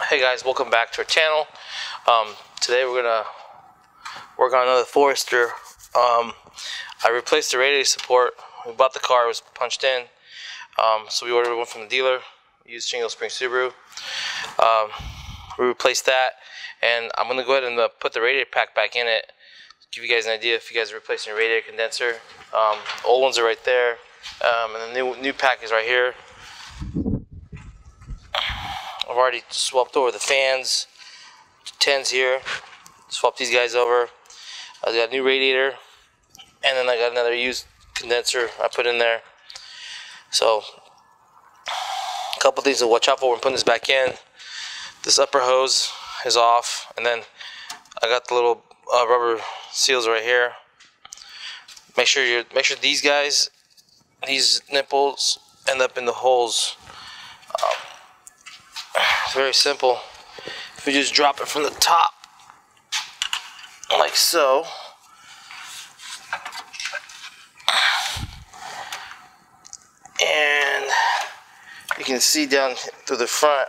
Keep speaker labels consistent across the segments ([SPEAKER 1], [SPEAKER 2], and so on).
[SPEAKER 1] Hey guys, welcome back to our channel. Today we're gonna work on another Forester. I replaced the radiator support. We bought the car, it was punched in. So we ordered one from the dealer. We used Shingle Spring Subaru. We replaced that, and I'm gonna go ahead and put the radiator pack back in it. Give you guys an idea if you guys are replacing your radiator condenser. Old ones are right there, and the new pack is right here. I've already swapped over the fans, 10s here, swapped these guys over. I got a new radiator, and then I got another used condenser I put in there. So, a couple things to watch out for when putting this back in. This upper hose is off, and then I got the little rubber seals right here. Make sure these guys, these nipples, end up in the holes. It's very simple. If you just drop it from the top, like so, and you can see down through the front,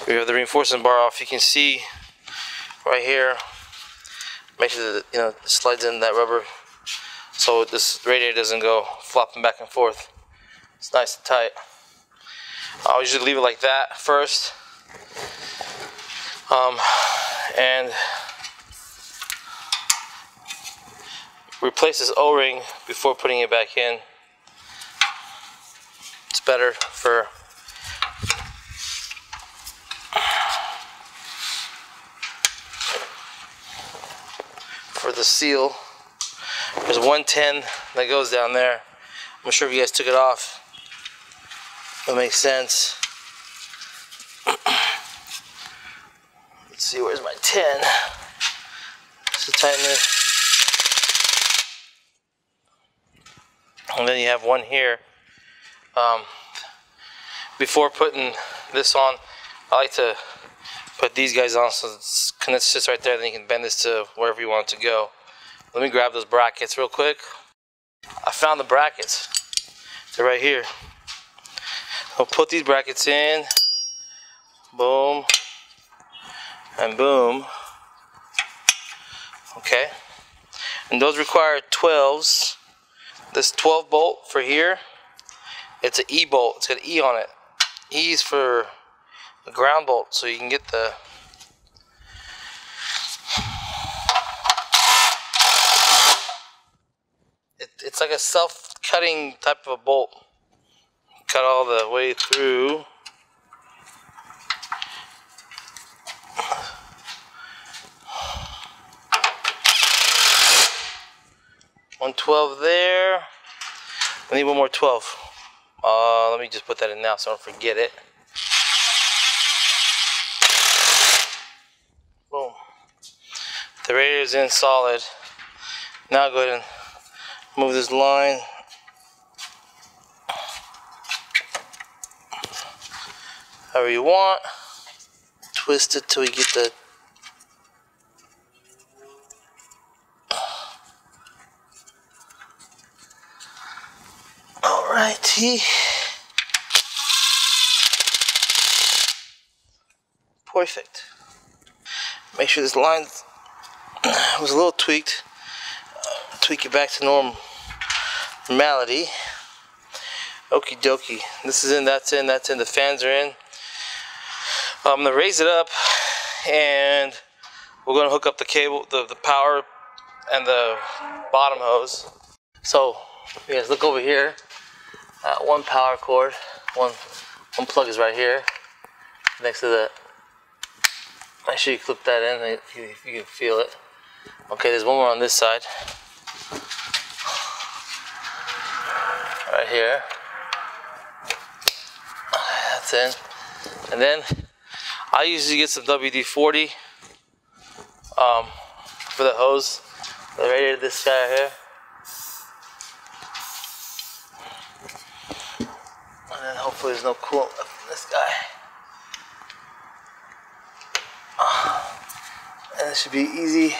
[SPEAKER 1] we have the reinforcement bar off. You can see right here. Make sure that it slides in that rubber, so this radiator doesn't go flopping back and forth. It's nice and tight. I'll usually leave it like that first, and replace this O-ring before putting it back in. It's better for the seal. There's 110 that goes down there. I'm not sure if you guys took it off. That makes sense. Let's see, where's my 10? So tighten it. And then you have one here. Before putting this on, I like to put these guys on so it's sits right there, then you can bend this to wherever you want it to go. Let me grab those brackets real quick. I found the brackets. They're right here. I'll put these brackets in, boom, and boom. Okay, and those require 12s. This 12 bolt for here, it's an E bolt. It's got an E on it. E is for the ground bolt, so you can get the it's like a self-cutting type of a bolt. Cut all the way through. One 12 there. I need one more 12. Let me just put that in now so I don't forget it. Boom. The radiator's in solid. Now go ahead and move this line. However you want. Twist it till you get the alrighty. Perfect. Make sure this line was a little tweaked. Tweak it back to normality. Okie dokie. This is in, that's in, that's in. The fans are in. I'm gonna raise it up, and we're gonna hook up the cable, the power, and the bottom hose. So, you guys look over here. One power cord, one plug is right here, next to the. Make sure you clip that in if you can feel it. Okay, there's one more on this side. Right here. That's in. And then I usually get some WD-40 for the hose. The radiator, this guy here. And then hopefully there's no coolant left in this guy. And it should be easy.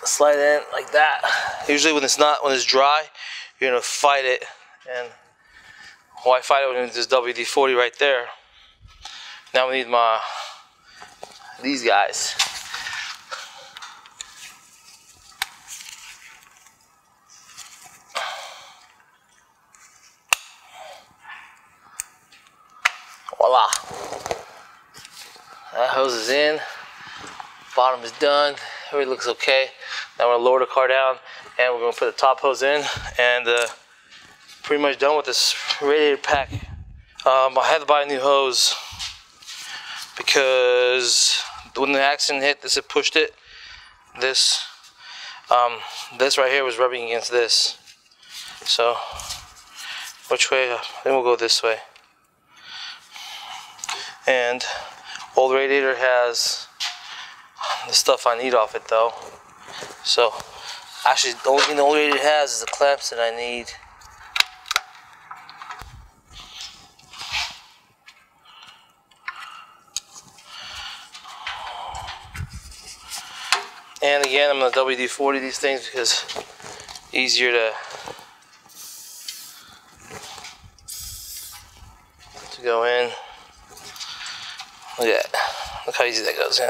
[SPEAKER 1] Slide in like that. Usually when it's dry, you're gonna fight it. And why fight it when there's WD-40 right there? Now we need these guys. Voila. That hose is in. Bottom is done. Everything looks okay. Now we're gonna lower the car down and we're gonna put the top hose in, and pretty much done with this radiator pack. I had to buy a new hose because when the accident hit, it pushed it. This right here was rubbing against this. So which way? Then we'll go this way. And old radiator has the stuff I need off it though. So actually the only thing the old radiator has is the clamps that I need. And again, I'm gonna WD-40 these things because easier to go in. Look at that. Look how easy that goes in.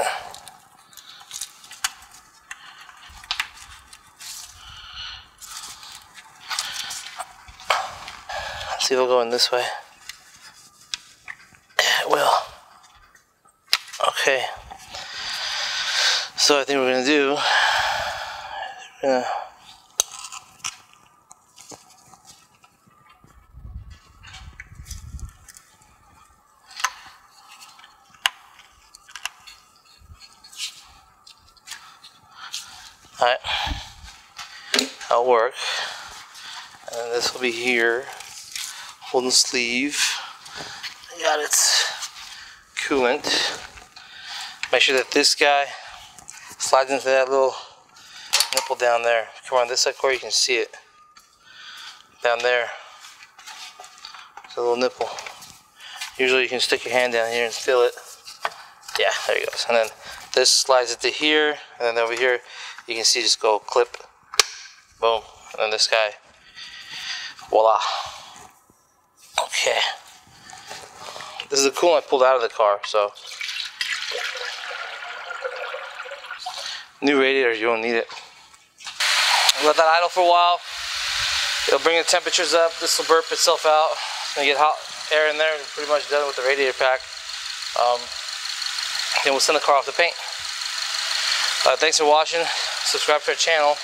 [SPEAKER 1] Let's see if it'll go in this way. Yeah, it will. Okay. So I think we're gonna do. Alright, that'll work. And this will be here, holding the sleeve. I got its coolant. Make sure that this guy slides into that little nipple down there. Come on this side, Corey, you can see it. Down there. It's a little nipple. Usually you can stick your hand down here and feel it. Yeah, there it goes. And then this slides into here, and then over here you can see just go clip, boom, and then this guy, voila. Okay. This is the coolant I pulled out of the car, so. New radiator, you don't need it. Let that idle for a while. It'll bring the temperatures up. This will burp itself out. It's gonna get hot air in there, and pretty much done with the radiator pack. Then we'll send the car off to paint. Thanks for watching. Subscribe to our channel.